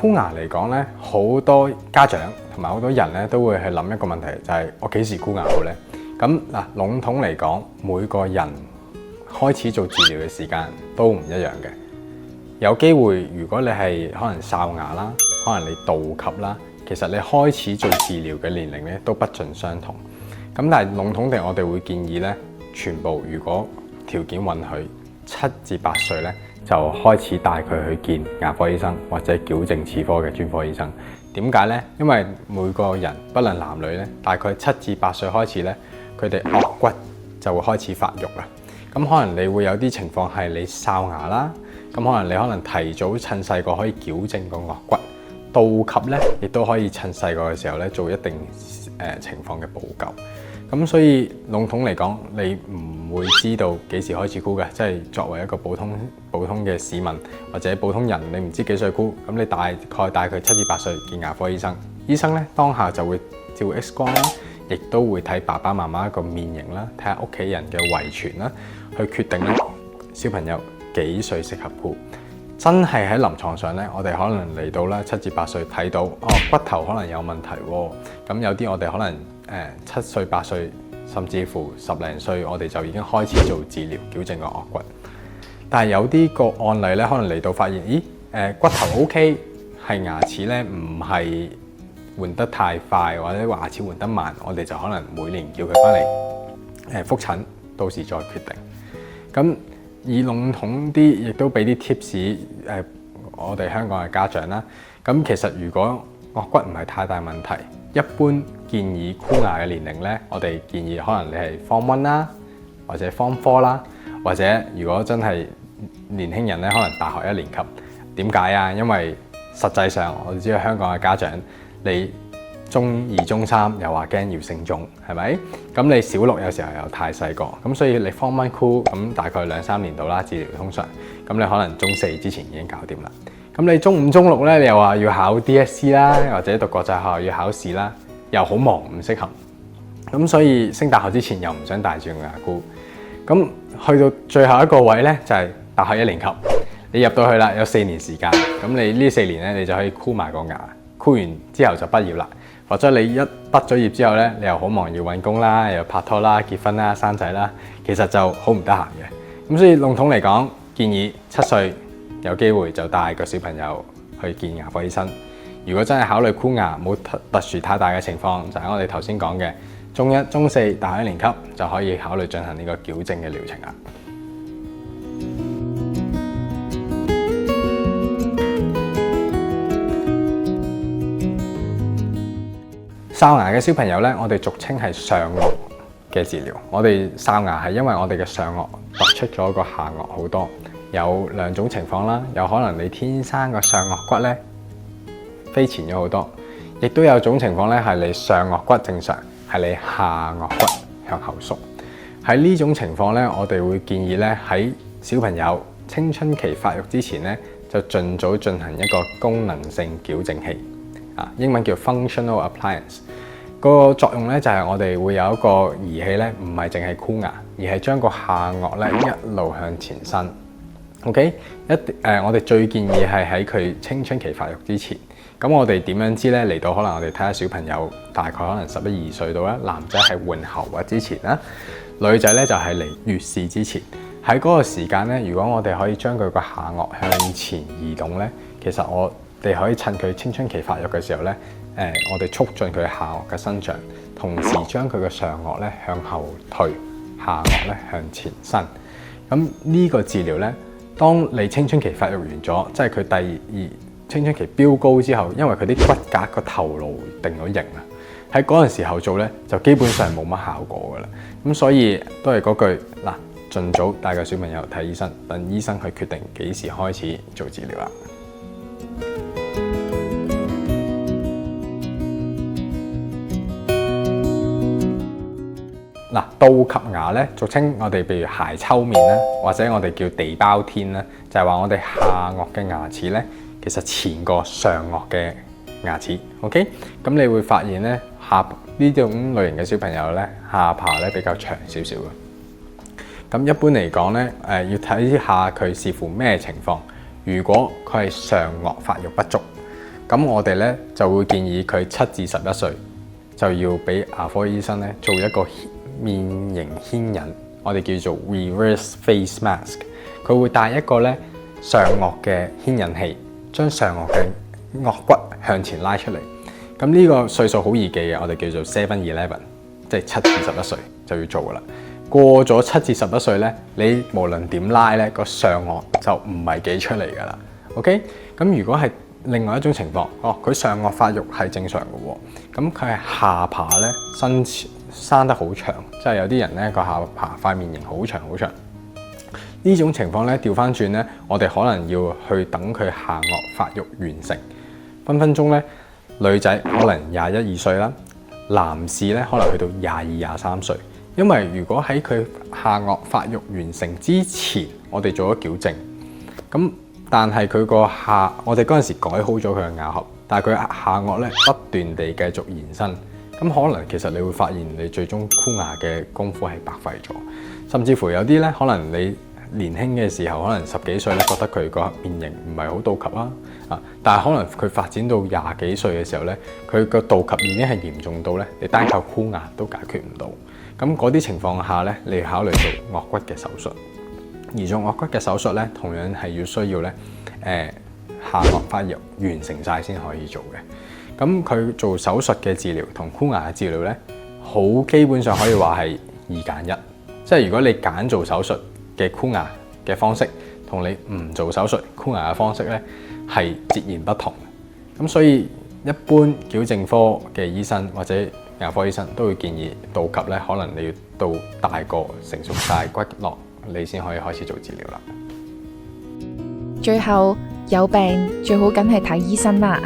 箍牙嚟講咧，好多家長同埋好多人咧都會係諗一個問題，就係我幾時箍牙好咧？咁嗱，籠統嚟講，每個人開始做治療嘅時間都唔一樣嘅。有機會，如果你係可能哨牙啦，可能你倒及啦，其實你開始做治療嘅年齡咧都不盡相同。咁但係籠統地，我哋會建議咧，全部如果條件允許，7至8歲咧就開始帶佢去見牙科醫生或者矯正齒科嘅專科醫生。點解咧？因為每個人不論男女咧，大概7至8歲開始咧，佢哋顎骨就會開始發育啦。咁可能你會有啲情況係你哨牙啦，咁可能你可能提早趁細個可以矯正個顎骨，倒及咧亦都可以趁細個嘅時候咧做一定情況嘅補救。咁所以籠統嚟講，你唔會知道幾時開始箍嘅，即係作為一個普通嘅市民或者普通人，你唔知幾歲箍，咁你大概帶佢7至8歲見牙科醫生，醫生咧當下就會照 X 光啦，亦都會睇爸爸媽媽個面型啦，睇下屋企人嘅遺傳啦，去決定咧小朋友幾歲適合箍。真係喺臨床上咧，我哋可能嚟到啦7至8歲睇到骨頭可能有問題喎，咁有啲我哋可能7歲8歲甚至乎10零歲，我哋就已經開始做治療矯正個顎骨。但係有啲個案例咧，可能嚟到發現，骨頭 OK， 係牙齒咧唔係換得太快，或者牙齒換得慢，我哋就可能每年叫佢翻嚟覆診，到時再決定。咁以籠統啲，亦都俾啲 tips 我哋香港嘅家長啦。咁其實如果顎骨唔係太大問題，一般建議箍牙嘅年齡咧，我哋建議可能你係 Form 1啦，或者 Form 4啦，或者如果真係年輕人咧，可能大學1年級。點解啊？因為實際上我哋知道香港嘅家長，你中2、中3又話驚要升中，係咪？咁你小6有時候又太細個，咁所以你 Form 1箍咁大概2、3年度啦，治療通常，咁你可能中4之前已經搞掂啦。咁你中5、中6咧，你又話要考 DSE 啦，或者讀國際學校要考試啦，又好忙唔適合。咁所以升大學之前又唔想戴住個牙箍。咁去到最後一個位咧，就係大學1年級，你入到去啦，有4年時間。咁你呢4年咧，你就可以箍埋個牙，箍完之後就畢業啦。或者你一畢咗業之後咧，你又好忙要揾工啦，又拍拖啦、結婚啦、生仔啦，其實就好唔得閒嘅。咁所以籠統嚟講，建議7歲有機會就帶個小朋友去見牙科醫生。如果真係考慮箍牙冇特殊太大嘅情況，就係我哋頭先講嘅中1、中4、大學1年級就可以考慮進行呢個矯正嘅療程啦。哨牙嘅小朋友咧，我哋俗稱係上顎嘅治療。我哋哨牙係因為我哋嘅上顎突出咗個下顎好多，有2種情況啦。有可能你天生個上顎骨咧飛前咗好多，亦都有種情況咧係你上顎骨正常，係你下顎骨向後縮。喺呢種情況咧，我哋會建議咧喺小朋友青春期發育之前咧，就盡早進行一個功能性矯正器。英文叫 functional appliance， 個作用咧就係我哋會有一個儀器咧，唔係淨係箍牙，而係將個下顎咧一路向前伸。OK， 我哋最建議係喺佢青春期發育之前。咁我哋點樣知咧？嚟到可能我哋睇下小朋友大概可能11、12歲到啦，男仔係換喉核之前啦，女仔咧就係嚟月事之前。喺嗰個時間咧，如果我哋可以將佢個下顎向前移動咧，其實我哋可以趁佢青春期發育嘅時候咧，我哋促進佢下顎嘅生長，同時將佢嘅上顎咧向後退，下顎咧向前伸。咁呢個治療咧，當你青春期發育完咗，即係佢第2青春期飆高之後，因為佢啲骨骼個頭顱定咗型啦，喺嗰陣時候做咧，就基本上冇乜效果噶啦。咁所以都係嗰句嗱，盡早帶個小朋友睇醫生，等醫生去決定幾時開始做治療啦。嗱，倒及牙咧，俗稱我哋譬如鞋抽面啦，或者我哋叫地包天啦，就係話我哋下顎嘅牙齒咧，其實前過上顎嘅牙齒。OK， 咁你會發現咧，呢種類型嘅小朋友咧，下巴咧比較長少少嘅。咁一般嚟講咧，要睇下佢視乎咩情況。如果佢係上顎發育不足，咁我哋咧就會建議佢7至11歲就要俾牙科醫生咧做一個面型牽引，我哋叫做 reverse face mask。佢會帶一個咧上顎嘅牽引器，將上顎嘅顎骨向前拉出嚟。咁呢個歲數好易記嘅，我哋叫做 7-11，即係7至11歲就要做噶啦。過咗7至11歲咧，你無論點拉咧，個上顎就唔係幾出嚟噶啦。OK， 咁如果係另外一種情況，佢上顎發育係正常嘅喎，咁佢係下巴咧生得好長，即係有啲人咧個下巴塊面型好長好長。呢種情況咧調翻轉咧，我哋可能要去等佢下顎發育完成，分分鐘咧女仔可能21-22歲啦，男士咧可能去到22-23歲。因為如果喺佢下顎發育完成之前，我哋做咗矯正，咁但係佢個我哋嗰陣時改好咗佢嘅咬合，但係佢下顎咧不斷地繼續延伸，咁可能其實你會發現你最終箍牙嘅功夫係白費咗，甚至乎有啲咧可能你年輕嘅時候，可能10幾歲咧覺得佢個面型唔係好到及啦，但係可能佢發展到20幾歲嘅時候咧，佢個到及已經係嚴重到咧，你單靠箍牙都解決唔到。咁嗰啲情況下咧，你要考慮做顎骨嘅手術。而做顎骨嘅手術咧，同樣係需要咧，下顎發育完成晒先可以做嘅。咁佢做手術嘅治療同箍牙嘅治療咧，好基本上可以話係2揀1。即係如果你揀做手術嘅箍牙嘅方式，同你唔做手術箍牙嘅方式咧，係截然不同。咁所以一般矯正科嘅醫生或者牙科醫生都會建議到及咧，可能你要到大個成熟晒骨骼，你先可以開始做治療啦。最後有病最好梗係睇醫生啦。